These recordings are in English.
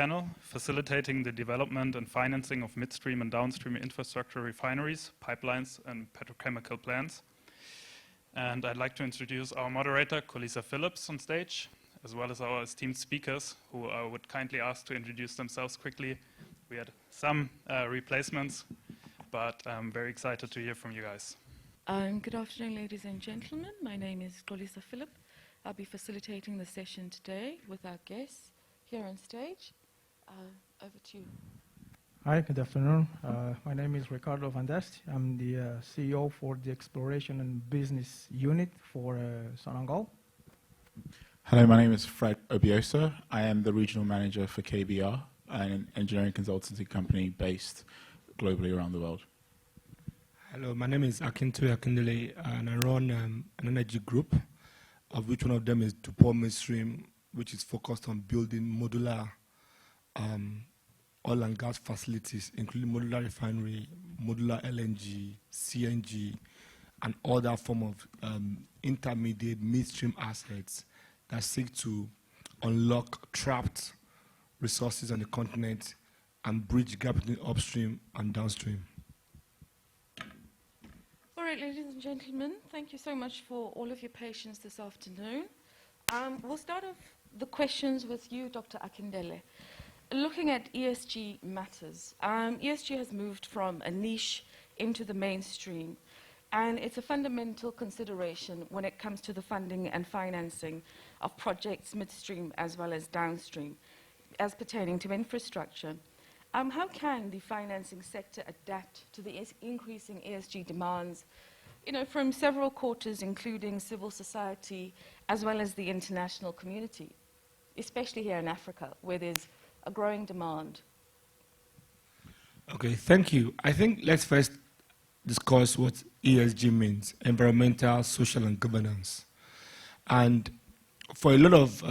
panel, Facilitating the Development and Financing of Midstream and Downstream Infrastructure Refineries, Pipelines and Petrochemical Plants. And I'd like to introduce our moderator, Xolisa Phillip, on stage, as well as our esteemed speakers, who I would kindly ask to introduce themselves quickly. We had some replacements, but I'm very excited to hear from you guys. Good afternoon, ladies and gentlemen. My name is Xolisa Phillip. I'll be facilitating the session today with our guests here on stage. Over to you. Hi, good afternoon. My name is Ricardo Van Dest. I'm the CEO for the Exploration and Business Unit for Sonangol. Hello, my name is Fred Obioso. I am the Regional Manager for KBR, an engineering consultancy company based globally around the world. Hello, my name is Akintoye Akindele, and I run an energy group, of which one of them is Dikwal Midstream, which is focused on building modular oil and gas facilities, including modular refinery, modular LNG, CNG, and other form of intermediate midstream assets that seek to unlock trapped resources on the continent and bridge gap between upstream and downstream. All right, ladies and gentlemen, thank you so much for all of your patience this afternoon. We'll start off the questions with you, Dr. Akindele. Looking at ESG matters, ESG has moved from a niche into the mainstream, and it's a fundamental consideration when it comes to the funding and financing of projects midstream as well as downstream, as pertaining to infrastructure. How can the financing sector adapt to the increasing ESG demands, from several quarters, including civil society, as well as the international community, especially here in Africa, where there's a growing demand? Okay, thank you. I think let's first discuss what ESG means, environmental, social, and governance. And for a lot of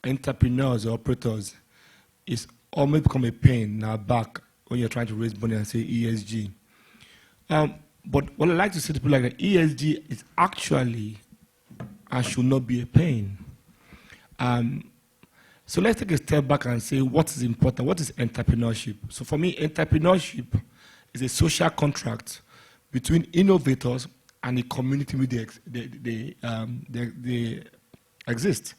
entrepreneurs or operators, it's almost become a pain in our back when you're trying to raise money and say ESG. But what I like to say to people like that, ESG is actually and should not be a pain. So let's take a step back and say what is important. What is entrepreneurship? So for me, entrepreneurship is a social contract between innovators and the community where they exist.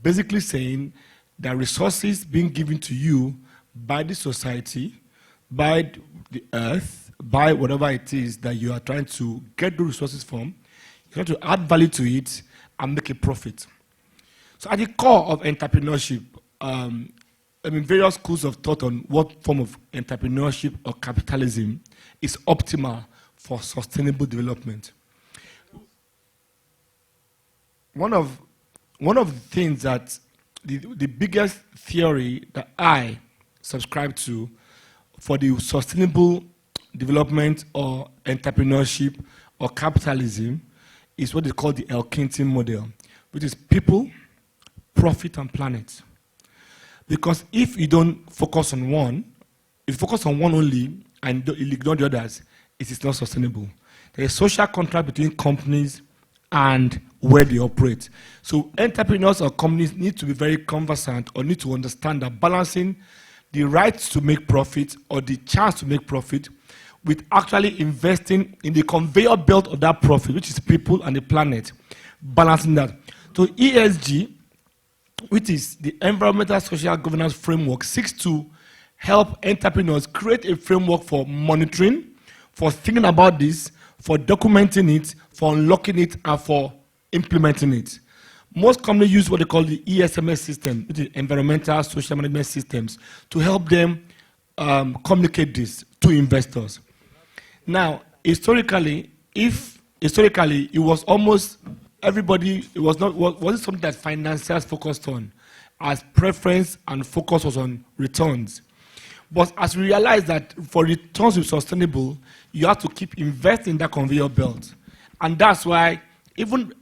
Basically saying that resources being given to you by the society, by the earth, by whatever it is that you are trying to get the resources from, you're trying to add value to it and make a profit. So at the core of entrepreneurship, various schools of thought on what form of entrepreneurship or capitalism is optimal for sustainable development. One of the things that the biggest theory that I subscribe to for the sustainable development or entrepreneurship or capitalism is what they call the Elkington model, which is people, profit, and planet. Because if you don't focus on one, if you focus on one only and you ignore the others, it is not sustainable. There is a social contract between companies and where they operate. So entrepreneurs or companies need to be very conversant or need to understand that balancing the right to make profit or the chance to make profit with actually investing in the conveyor belt of that profit, which is people and the planet, balancing that. So ESG, which is the environmental social governance framework, seeks to help entrepreneurs create a framework for monitoring, for thinking about this, for documenting it, for unlocking it, and for implementing it. Most companies use what they call the ESMS system, which is environmental social management systems, to help them communicate this to investors. Now, historically, it was almost everybody, it was not, wasn't something that financiers focused on, as preference and focus was on returns. But as we realize that for returns to be sustainable, you have to keep investing in that conveyor belt. And that's why even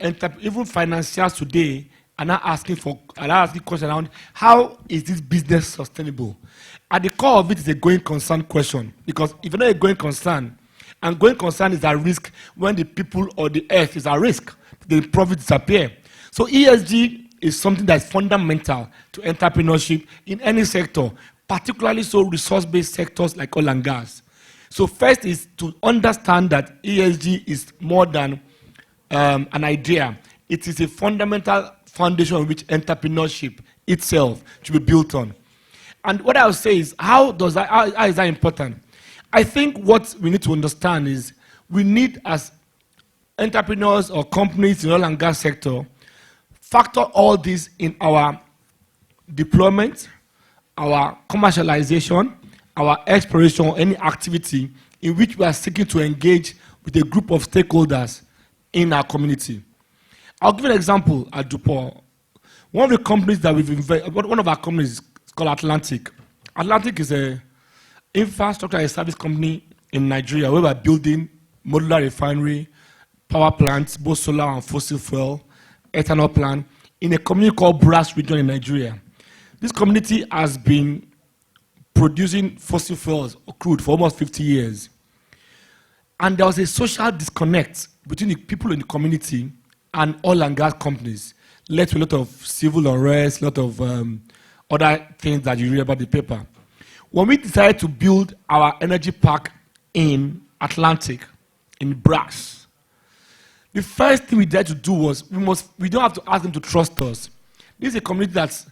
financiers today are now asking questions around how is this business sustainable? At the core of it is a going concern question. Because if you're not a going concern, and going concern is at risk when the people or the earth is at risk, the profit disappear. So ESG is something that's fundamental to entrepreneurship in any sector, particularly so resource-based sectors like oil and gas. So first is to understand that ESG is more than an idea. It is a fundamental foundation on which entrepreneurship itself should be built on. And what I'll say is, how is that important? I think what we need to understand is we need, as entrepreneurs or companies in the oil and gas sector, factor all this in our deployment, our commercialization, our exploration, or any activity in which we are seeking to engage with a group of stakeholders in our community. I'll give you an example at Dikwal. One of the companies that we've invested, one of our companies is called Atlantic. Atlantic is an infrastructure and service company in Nigeria where we're building modular refinery, power plants, both solar and fossil fuel, ethanol plant, in a community called Brass region in Nigeria. This community has been producing fossil fuels or crude for almost 50 years. And there was a social disconnect between the people in the community and oil and gas companies, led to a lot of civil unrest, a lot of other things that you read about the paper. When we decided to build our energy park in Atlantic, in Brass, the first thing we had to do was, we don't have to ask them to trust us. This is a community that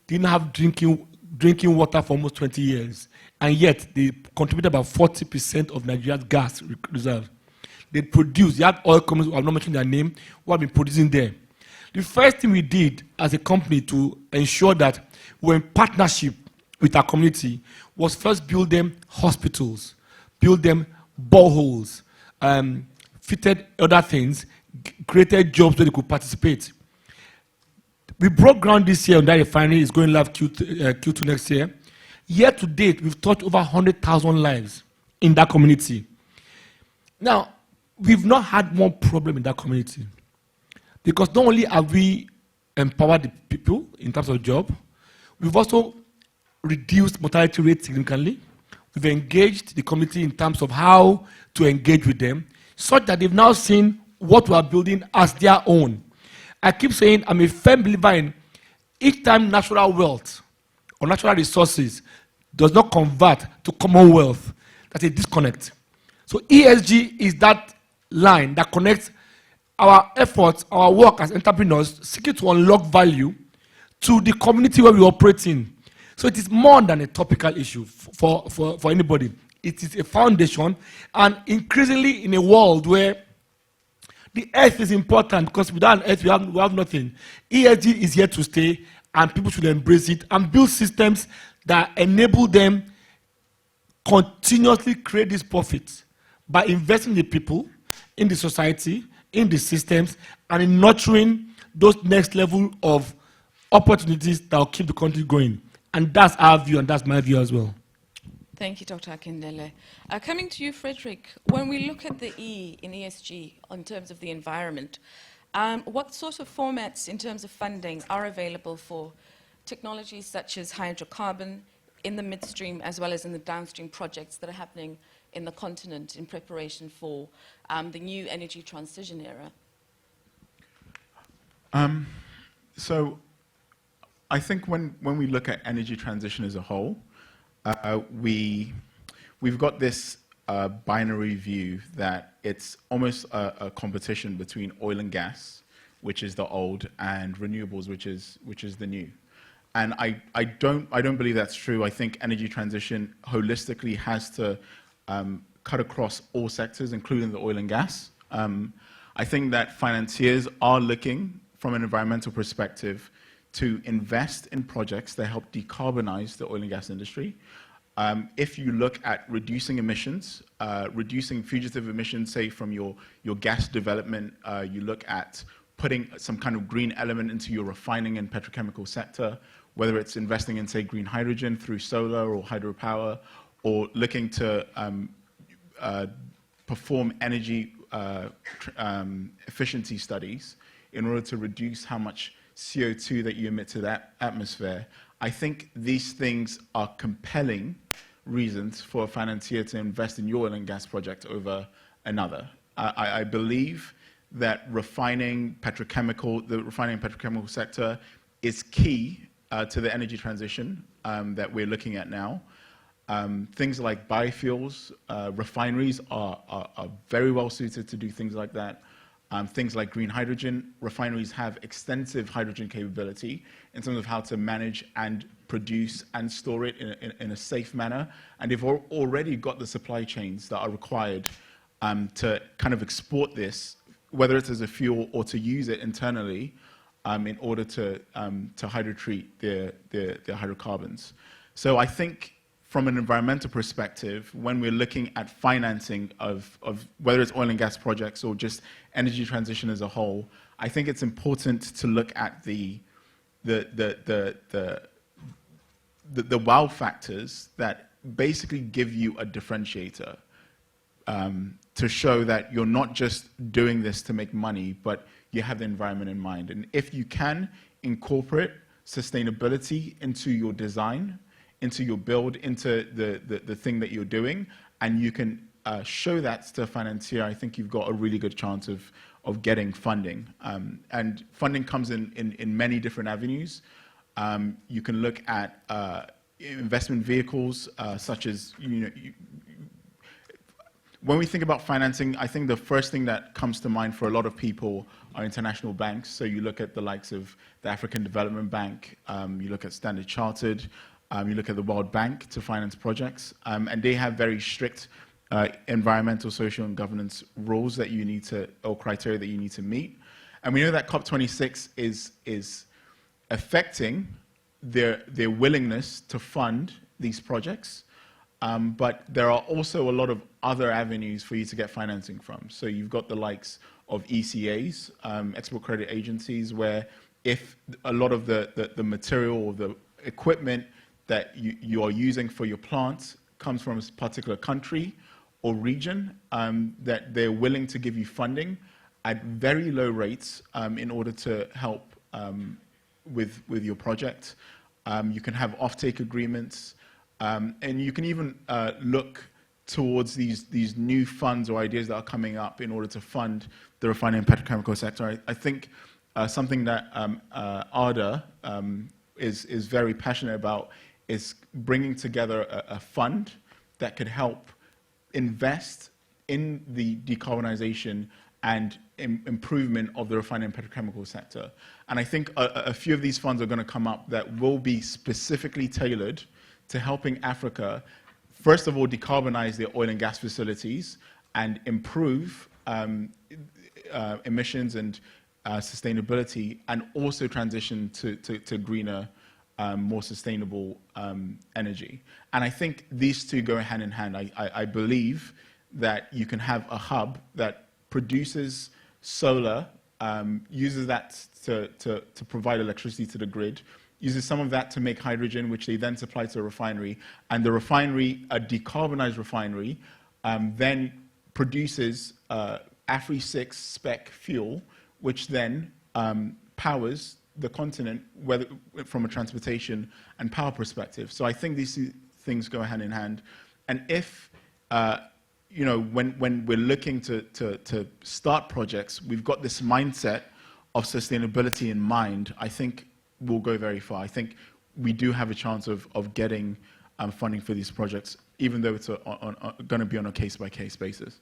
didn't have drinking water for almost 20 years, and yet they contributed about 40% of Nigeria's gas reserve. They had oil companies, I've not mentioned their name, who have been producing there. The first thing we did as a company to ensure that we're in partnership with our community was first build them hospitals, build them boreholes, fitted other things, created jobs where they could participate. We broke ground this year on that refinery. It's going live Q2 next year. Year to date, we've touched over 100,000 lives in that community. Now, we've not had one problem in that community because not only have we empowered the people in terms of job, we've also reduced mortality rate significantly. We've engaged the community in terms of how to engage with them, such that they've now seen what we are building as their own. I keep saying I'm a firm believer in each time natural wealth or natural resources does not convert to commonwealth, that's a disconnect. So ESG is that line that connects our efforts, our work as entrepreneurs, seeking to unlock value to the community where we operate in. So it is more than a topical issue for anybody. It is a foundation, and increasingly in a world where the earth is important, because without an earth we have nothing. ESG is here to stay, and people should embrace it and build systems that enable them continuously create these profits by investing in the people, in the society, in the systems, and in nurturing those next level of opportunities that will keep the country going. And that's our view, and that's my view as well. Thank you, Dr. Akindele. Coming to you, Frederick, when we look at the E in ESG in terms of the environment, what sort of formats in terms of funding are available for technologies such as hydrocarbon in the midstream as well as in the downstream projects that are happening in the continent in preparation for the new energy transition era? So I think when we look at energy transition as a whole, we've got this binary view that it's almost a competition between oil and gas, which is the old, and renewables, which is the new. And I don't believe that's true. I think energy transition holistically has to cut across all sectors, including the oil and gas. I think that financiers are looking from an environmental perspective to invest in projects that help decarbonize the oil and gas industry. If you look at reducing emissions, reducing fugitive emissions, say from your gas development, you look at putting some kind of green element into your refining and petrochemical sector, whether it's investing in, say, green hydrogen through solar or hydropower, or looking to perform energy efficiency studies in order to reduce how much CO2 that you emit to that atmosphere. I think these things are compelling reasons for a financier to invest in your oil and gas project over another. I believe that the refining and petrochemical sector is key to the energy transition that we're looking at now. Things like biofuels, refineries are very well suited to do things like that. Things like green hydrogen, refineries have extensive hydrogen capability in terms of how to manage and produce and store it in a safe manner. And they've already got the supply chains that are required to kind of export this, whether it's as a fuel or to use it internally in order to hydrotreat their hydrocarbons. So I think from an environmental perspective, when we're looking at financing of whether it's oil and gas projects or just energy transition as a whole, I think it's important to look at the wow factors that basically give you a differentiator to show that you're not just doing this to make money, but you have the environment in mind. And if you can incorporate sustainability into your design, into your build, into the thing that you're doing, and you can show that to a financier, I think you've got a really good chance of getting funding. And funding comes in many different avenues. You can look at investment vehicles such as, when we think about financing, I think the first thing that comes to mind for a lot of people are international banks. So you look at the likes of the African Development Bank, you look at Standard Chartered, you look at the World Bank to finance projects, and they have very strict environmental, social, and governance rules that you need to, or criteria that you need to meet. And we know that COP26 is affecting their willingness to fund these projects, but there are also a lot of other avenues for you to get financing from. So you've got the likes of ECAs, export credit agencies, where if a lot of the material or the equipment that you are using for your plant comes from a particular country or region, that they're willing to give you funding at very low rates in order to help with your project. You can have offtake agreements, and you can even look towards these new funds or ideas that are coming up in order to fund the refining and petrochemical sector. I think something that ARDA is very passionate about is bringing together a fund that could help invest in the decarbonization and improvement of the refining and petrochemical sector. And I think a few of these funds are going to come up that will be specifically tailored to helping Africa, first of all, decarbonize their oil and gas facilities and improve emissions and sustainability, and also transition to greener, more sustainable energy. And I think these two go hand in hand. I believe that you can have a hub that produces solar, uses that to provide electricity to the grid, uses some of that to make hydrogen, which they then supply to a refinery, and the refinery, a decarbonized refinery, then produces AFRI-6 spec fuel, which then powers the continent, whether from a transportation and power perspective. So I think these things go hand in hand. And if when we're looking to start projects, we've got this mindset of sustainability in mind, I think we'll go very far. I think we do have a chance of getting funding for these projects, even though it's going to be on a case-by-case basis.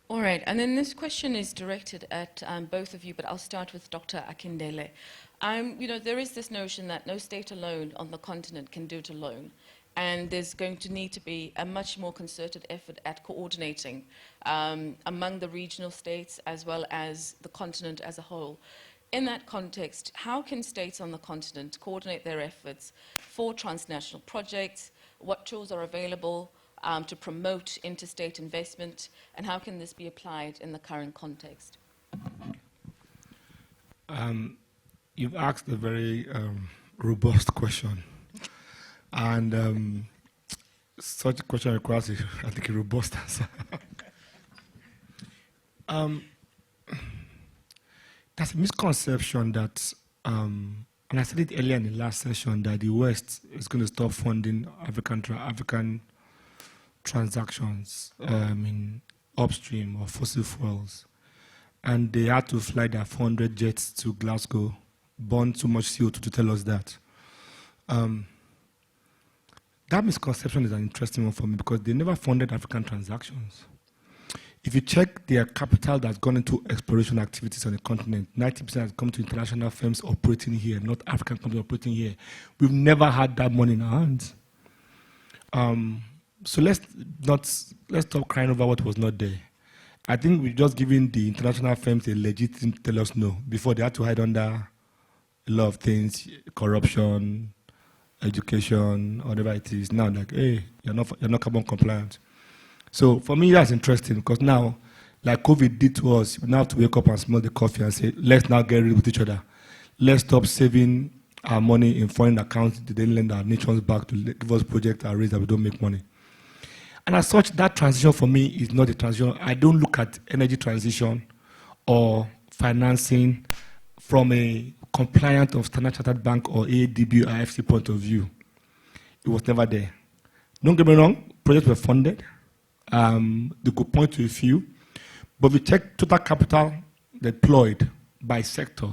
All right, and then this question is directed at both of you, but I'll start with Dr. Akindele. There is this notion that no state alone on the continent can do it alone. And there's going to need to be a much more concerted effort at coordinating among the regional states as well as the continent as a whole. In that context, how can states on the continent coordinate their efforts for transnational projects? What tools are available to promote interstate investment? And how can this be applied in the current context? You've asked a very robust question. And such a question requires, I think, a robust answer. There's a misconception that, and I said it earlier in the last session, that the West is going to stop funding African transactions in upstream or fossil fuels. And they had to fly their 400 jets to Glasgow, burn too much CO2 to tell us that. That misconception is an interesting one for me because they never funded African transactions. If you check their capital that's gone into exploration activities on the continent, 90% has come to international firms operating here, not African companies operating here. We've never had that money in our hands. So let's stop crying over what was not there. I think we're just giving the international firms a legit thing to tell us no before they had to hide under a lot of things, corruption, education, whatever it is. Now, like, hey, you're not carbon compliant. So for me, that's interesting because now, like COVID did to us, we now have to wake up and smell the coffee and say, let's now get rid with each other. Let's stop saving our money in foreign accounts. They then lend our nations back to give us projects and raise that we don't make money. And as such, that transition for me is not a transition. I don't look at energy transition or financing from a compliant of Standard Chartered Bank or AEW or IFC point of view. It was never there. Don't get me wrong, projects were funded. They could point to a few. But if you check total capital deployed by sector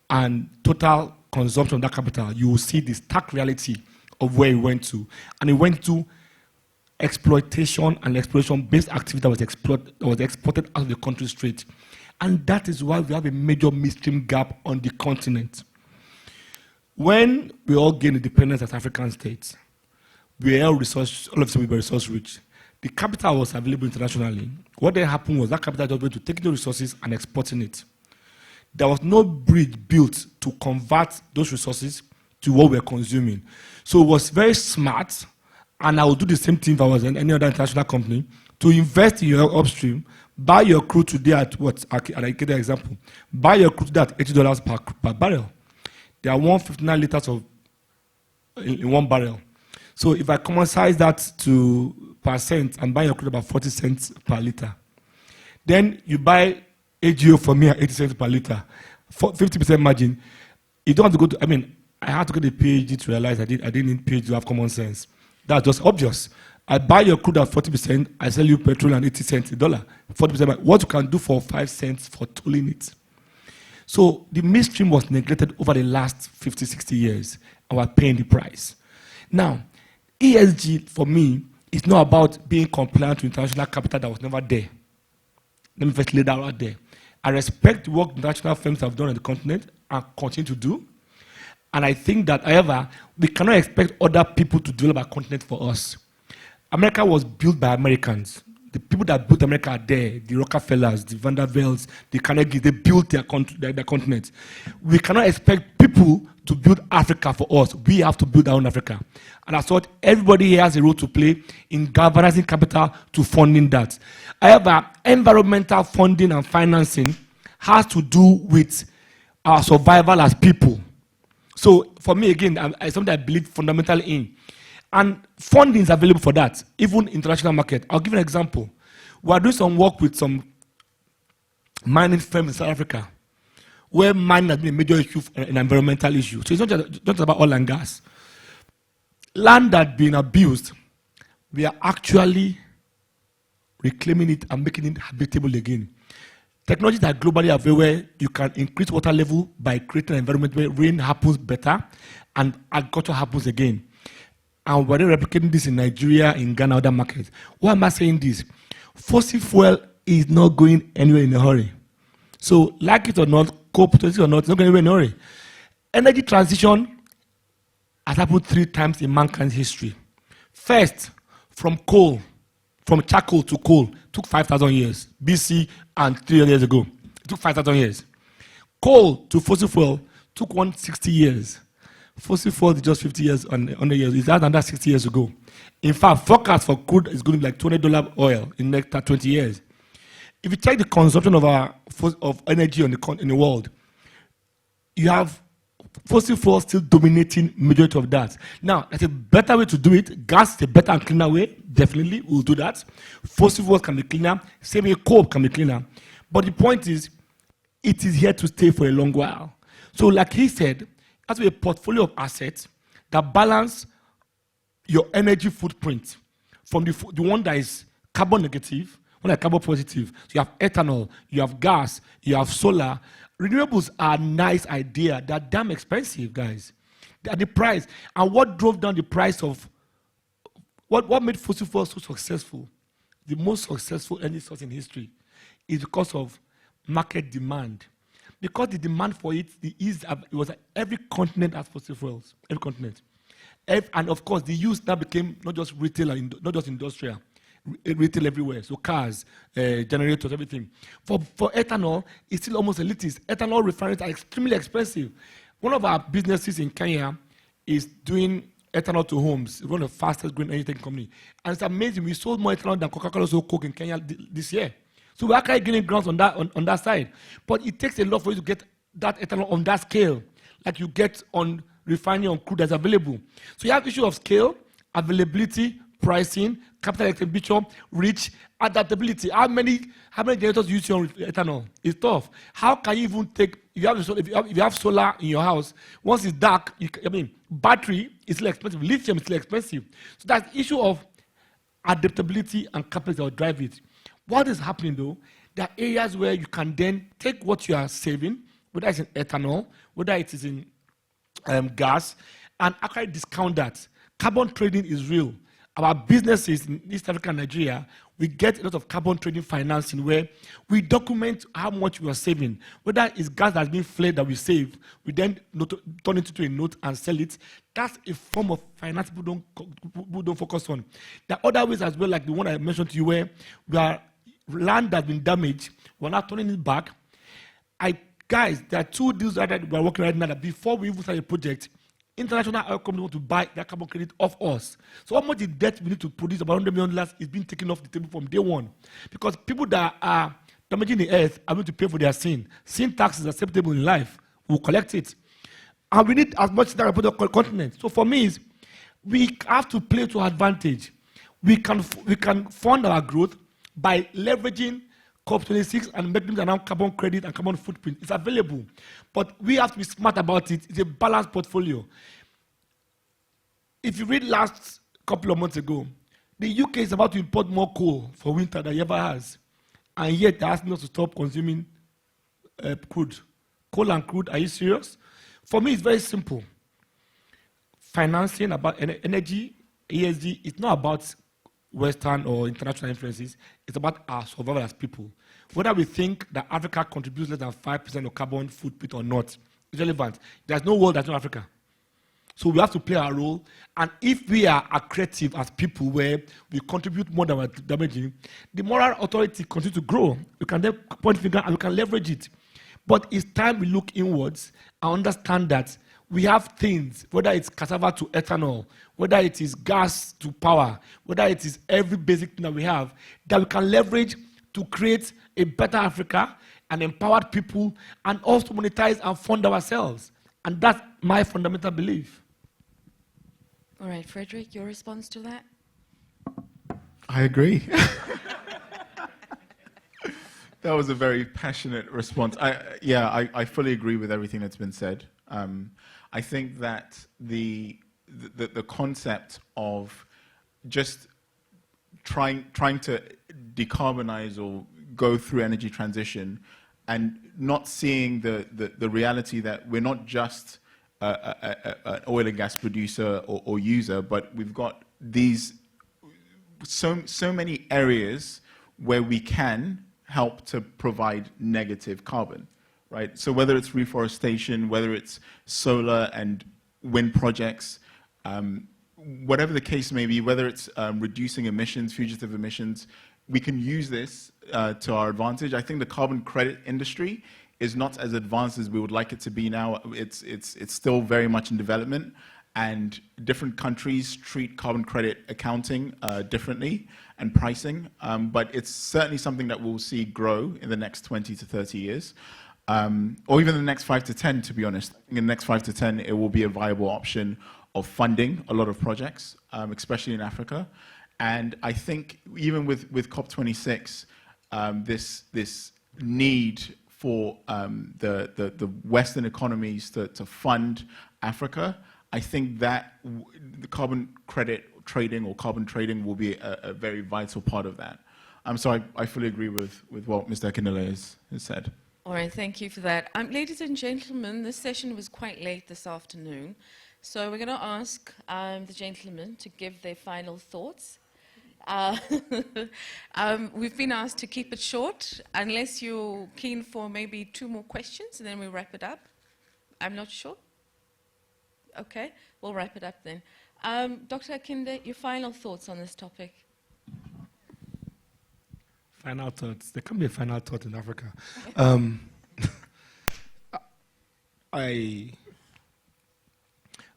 and total consumption of that capital, you will see the stark reality of where it went to. And it went to exploitation and exploration-based activity that was exported out of the country straight. And that is why we have a major midstream gap on the continent. When we all gained independence as African states, we were all of a sudden we were resource rich. The capital was available internationally. What then happened was that capital was able to take the resources and exporting it. There was no bridge built to convert those resources to what we're consuming. So it was very smart, and I would do the same thing if I was in any other international company, to invest in your upstream, buy your crude today at what? I give the example. Buy your crude today at $80 per barrel. There are 159 liters in one barrel. So if I commoditize that to percent and buy your crude about 40 cents per liter, then you buy AGO for me at 80 cents per liter, 50% margin. You don't have to go to, I had to get a PhD to realize I didn't need PhD to have common sense. That's just obvious. I buy your crude at 40%, I sell you petrol at 80 cents a dollar. 40%. What you can do for 5 cents for tolling it. So the midstream was neglected over the last 50, 60 years, and we're paying the price. Now, ESG for me is not about being compliant to international capital that was never there. Let me first lay that out there. I respect the work international firms have done on the continent and continue to do. And I think that, however, we cannot expect other people to develop our continent for us. America was built by Americans. The people that built America are there. The Rockefellers, the Vanderbilts, the Carnegie, they built their continent. We cannot expect people to build Africa for us. We have to build our own Africa. And I thought everybody here has a role to play in galvanizing capital to funding that. However, environmental funding and financing has to do with our survival as people. So for me, again, it's something I believe fundamentally in. And funding is available for that, even international market. I'll give you an example. We are doing some work with some mining firms in South Africa, where mining has been a major issue, an environmental issue. So it's not just about oil and gas. Land that's been abused, we are actually reclaiming it and making it habitable again. Technologies that are globally available, where you can increase water level by creating an environment where rain happens better and agriculture happens again. And we're replicating this in Nigeria, in Ghana, other markets. Why am I saying this? Fossil fuel is not going anywhere in a hurry. So, like it or not, co-operative or not, it's not going anywhere in a hurry. Energy transition has happened 3 times in mankind's history. First, from charcoal to coal, took 5,000 years, BC, and 300 years ago. It took 5,000 years. Coal to fossil fuel took 160 years. Fossil fuel is just 50 years, 100 years. It's under 60 years ago. In fact, forecast for crude is going to be like $200 oil in the next 20 years. If you check the consumption of energy in the world, you have fossil fuel still dominating majority of that. Now, there's a better way to do it. Gas is a better and cleaner way. Definitely, we'll do that. Fossil fuels can be cleaner. Same way, coal can be cleaner. But the point is, it is here to stay for a long while. So, like he said, has to be a portfolio of assets that balance your energy footprint from the one that is carbon negative, one that is carbon positive. So you have ethanol, you have gas, you have solar. Renewables are a nice idea. They're damn expensive, guys. They are the price. And what drove down the price of, what made fossil fuels so successful, the most successful energy source in history, is because of market demand. Because the demand for it, it was every continent has fossil fuels, every continent. And of course, the use now became not just retail, not just industrial, retail everywhere. So cars, generators, everything. For ethanol, it's still almost elitist. Ethanol refineries are extremely expensive. One of our businesses in Kenya is doing ethanol to homes. It's one of the fastest growing energy company. And it's amazing. We sold more ethanol than Coca-Cola sold Coke in Kenya this year. So we're actually gaining grounds on that side. But it takes a lot for you to get that ethanol on that scale, like you get on refining on crude that's available. So you have issue of scale, availability, pricing, capital expenditure, reach, adaptability. How many generators do you see on ethanol? It's tough. How can you even take, if you have solar in your house, once it's dark, battery is still expensive, lithium is still expensive. So that's the issue of adaptability and capital that will drive it. What is happening though, there are areas where you can then take what you are saving, whether it's in ethanol, whether it is in gas, and actually discount that. Carbon trading is real. Our businesses in East Africa and Nigeria, we get a lot of carbon trading financing where we document how much we are saving. Whether it's gas that's been flared that we save, we then turn it into a note and sell it. That's a form of finance people don't focus on. There are other ways as well, like the one I mentioned to you, where land that's been damaged, we're not turning it back. Guys, there are two deals that we're working right now that before we even start a project, international oil companies want to buy that carbon credit off us. So how much the debt we need to produce, about $100 million, is being taken off the table from day one. Because people that are damaging the earth are going to pay for their sin. Sin tax is acceptable in life. We'll collect it. And we need as much as that on the continent. So for me, we have to play to our advantage. We can fund our growth by leveraging COP26 and making them around carbon credit and carbon footprint. It's available. But we have to be smart about it. It's a balanced portfolio. If you read last couple of months ago, the UK is about to import more coal for winter than it ever has. And yet they're asking us to stop consuming crude. Coal and crude, are you serious? For me, it's very simple. Financing about energy, ESG, it's not about Western or international influences, it's about our survival as people. Whether we think that Africa contributes less than 5% of carbon footprint or not, is relevant. There's no world that's not Africa. So we have to play our role. And if we are creative as people where we contribute more than we're damaging, the moral authority continues to grow. We can then point finger and we can leverage it. But it's time we look inwards and understand that we have things, whether it's cassava to ethanol, whether it is gas to power, whether it is every basic thing that we have, that we can leverage to create a better Africa and empowered people and also monetize and fund ourselves. And that's my fundamental belief. All right, Frederick, your response to that? I agree. That was a very passionate response. I fully agree with everything that's been said. I think that the concept of just trying to decarbonize or go through energy transition and not seeing the reality that we're not just an oil and gas producer or user, but we've got these so many areas where we can help to provide negative carbon. Right? So whether it's reforestation, whether it's solar and wind projects, whatever the case may be, whether it's reducing emissions, fugitive emissions, we can use this to our advantage. I think the carbon credit industry is not as advanced as we would like it to be now. It's still very much in development, and different countries treat carbon credit accounting differently and pricing, but it's certainly something that we'll see grow in the next 20 to 30 years. Or even the next 5 to 10, to be honest. In the next 5 to 10, it will be a viable option of funding a lot of projects, especially in Africa. And I think even with COP26, this need for the Western economies to fund Africa, I think that the carbon credit trading or carbon trading will be a very vital part of that. So I fully agree with what Mr. Akindele has said. All right, thank you for that. Ladies and gentlemen, this session was quite late this afternoon, So we're going to ask the gentlemen to give their final thoughts. We've been asked to keep it short, unless you're keen for maybe 2 more questions, and then we wrap it up. I'm not sure. Okay, we'll wrap it up then. Dr. Akindele, your final thoughts on this topic? Final thoughts. There can be a final thought in Africa.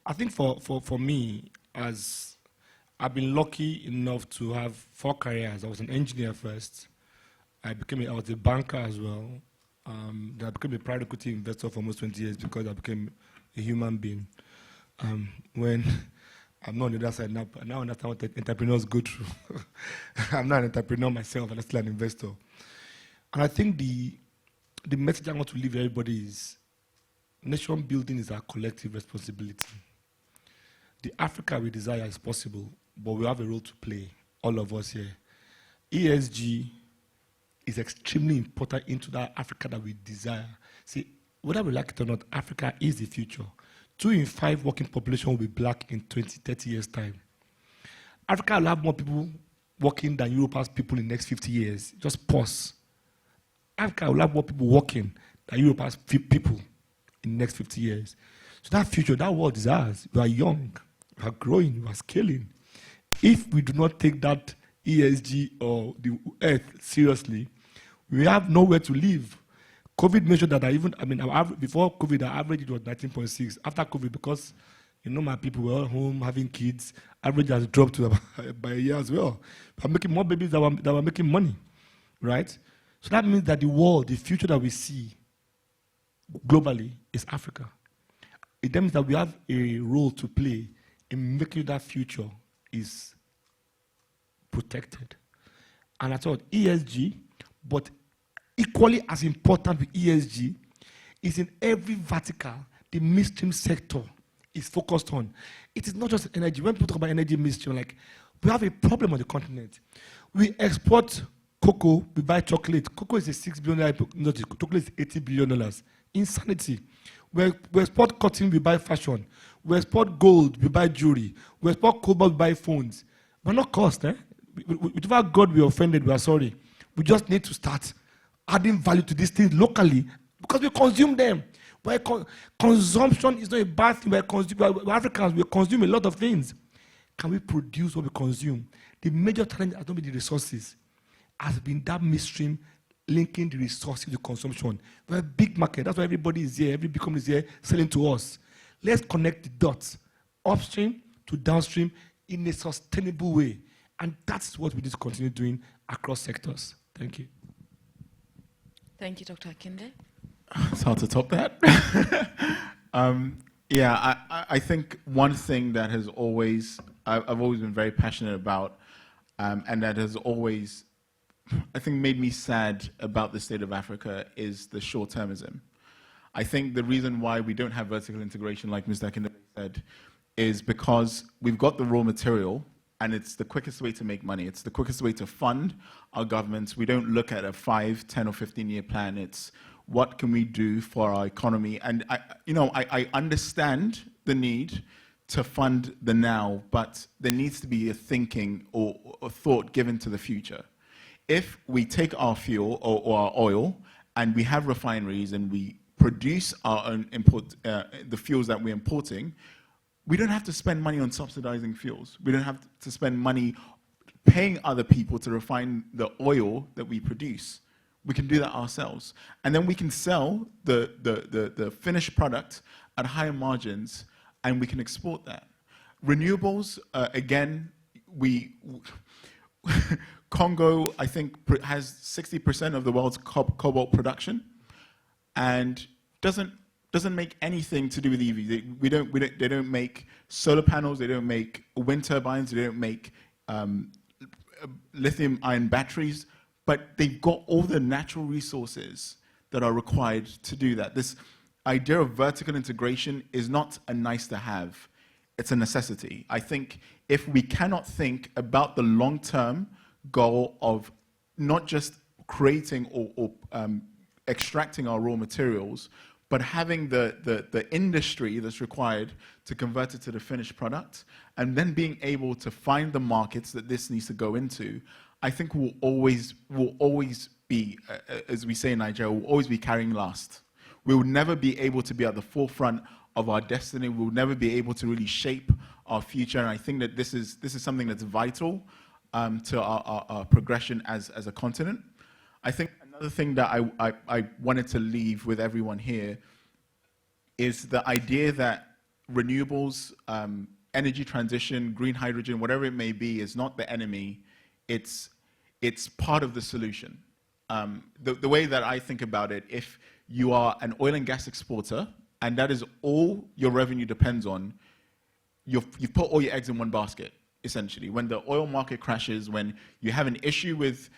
I think for me, as I've been lucky enough to have 4 careers. I was an engineer first. I was a banker as well. Then I became a private equity investor for almost 20 years because I became a human being. When I'm not on the other side now, but now understand what entrepreneurs go through. I'm not an entrepreneur myself, I'm still an investor. And I think the message I want to leave everybody is nation building is our collective responsibility. The Africa we desire is possible, but we have a role to play, all of us here. ESG is extremely important into that Africa that we desire. See, whether we like it or not, Africa is the future. 2 in 5 working population will be black in 20, 30 years' time. Africa will have more people working than Europe's people in the next 50 years. Just pause. Africa will have more people working than Europe's people in the next 50 years. So that future, that world is ours. We are young, we are growing, we are scaling. If we do not take that ESG or the earth seriously, we have nowhere to live. COVID made sure that before COVID, our average was 19.6. After COVID, because my people were all home having kids, average has dropped to by a year as well. I'm making more babies that were making money, right? So that means that the world, the future that we see globally is Africa. It means that we have a role to play in making that future is protected. And I thought ESG, but equally as important with ESG is in every vertical the midstream sector is focused on. It is not just energy. When people talk about energy midstream, like we have a problem on the continent. We export cocoa, we buy chocolate. Cocoa is a $6 billion, chocolate is $80 billion. Insanity. We export cotton, we buy fashion. We export gold, we buy jewelry. We export cobalt, we buy phones. But not cost, eh? Whichever God we offended, we are sorry. We just need to start adding value to these things locally because we consume them. Consumption is not a bad thing. We're Africans, we consume a lot of things. Can we produce what we consume? The major challenge has not been the resources, has been that midstream linking the resources to consumption. We're a big market. That's why everybody is here. Every big company is here selling to us. Let's connect the dots, upstream to downstream in a sustainable way. And that's what we need to continue doing across sectors. Thank you. Thank you, Dr. Akindele. It's hard to top that. I think one thing that has I've always been very passionate about, and that has always, I think, made me sad about the state of Africa is the short-termism. I think the reason why we don't have vertical integration, like Mr. Akindele said, is because we've got the raw material, and it's the quickest way to make money. It's the quickest way to fund our governments. We don't look at a 5, 10, or 15-year plan. It's what can we do for our economy? And I understand the need to fund the now, but there needs to be a thinking or a thought given to the future. If we take our fuel or our oil and we have refineries and we produce our own the fuels that we're importing, we don't have to spend money on subsidizing fuels. We don't have to spend money paying other people to refine the oil that we produce. We can do that ourselves. And then we can sell the finished product at higher margins, and we can export that. Renewables, again, Congo, I think, has 60% of the world's cobalt production, and doesn't make anything to do with EVs. They don't make solar panels. They don't make wind turbines. They don't make lithium-ion batteries. But they've got all the natural resources that are required to do that. This idea of vertical integration is not a nice to have. It's a necessity. I think if we cannot think about the long-term goal of not just creating or extracting our raw materials, but having the industry that's required to convert it to the finished product, and then being able to find the markets that this needs to go into, I think will always be, as we say in Nigeria, will always be carrying last. We will never be able to be at the forefront of our destiny. We will never be able to really shape our future. And I think that this is something that's vital to our progression as a continent. I think another thing that I wanted to leave with everyone here is the idea that renewables, energy transition, green hydrogen, whatever it may be, is not the enemy. It's part of the solution. The way that I think about it, if you are an oil and gas exporter, and that is all your revenue depends on, you've put all your eggs in one basket, essentially. When the oil market crashes, when you have an issue with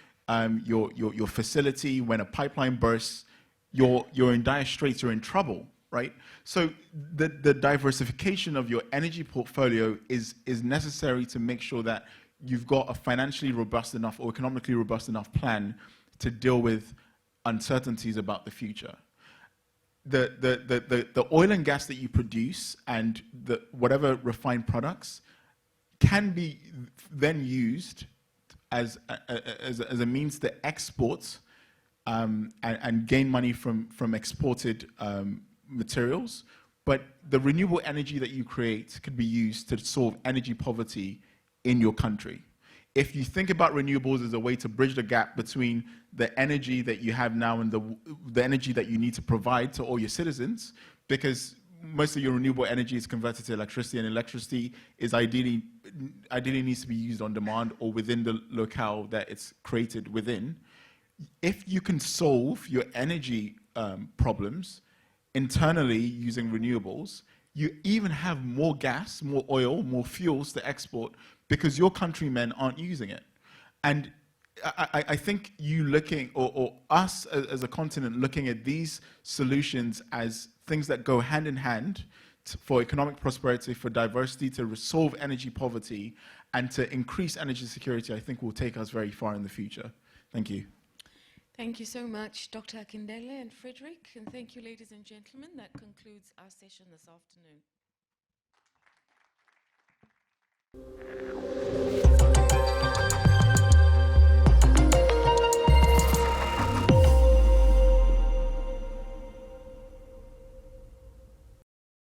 your facility, when a pipeline bursts, you're in dire straits, you're in trouble, right? So the diversification of your energy portfolio is necessary to make sure that you've got a financially robust enough or economically robust enough plan to deal with uncertainties about the future. The oil and gas that you produce and whatever refined products can be then used as a means to export and gain money from exported materials. But the renewable energy that you create could be used to solve energy poverty in your country. If you think about renewables as a way to bridge the gap between the energy that you have now and the energy that you need to provide to all your citizens, because most of your renewable energy is converted to electricity, and electricity is ideally needs to be used on demand or within the locale that it's created within. If you can solve your energy problems internally using renewables, you even have more gas, more oil, more fuels to export because your countrymen aren't using it. And I think you looking, or us as a continent looking at these solutions as things that go hand in hand for economic prosperity, for diversity, to resolve energy poverty, and to increase energy security, I think will take us very far in the future. Thank you. Thank you so much, Dr. Akindele and Frederick. And thank you, ladies and gentlemen. That concludes our session this afternoon.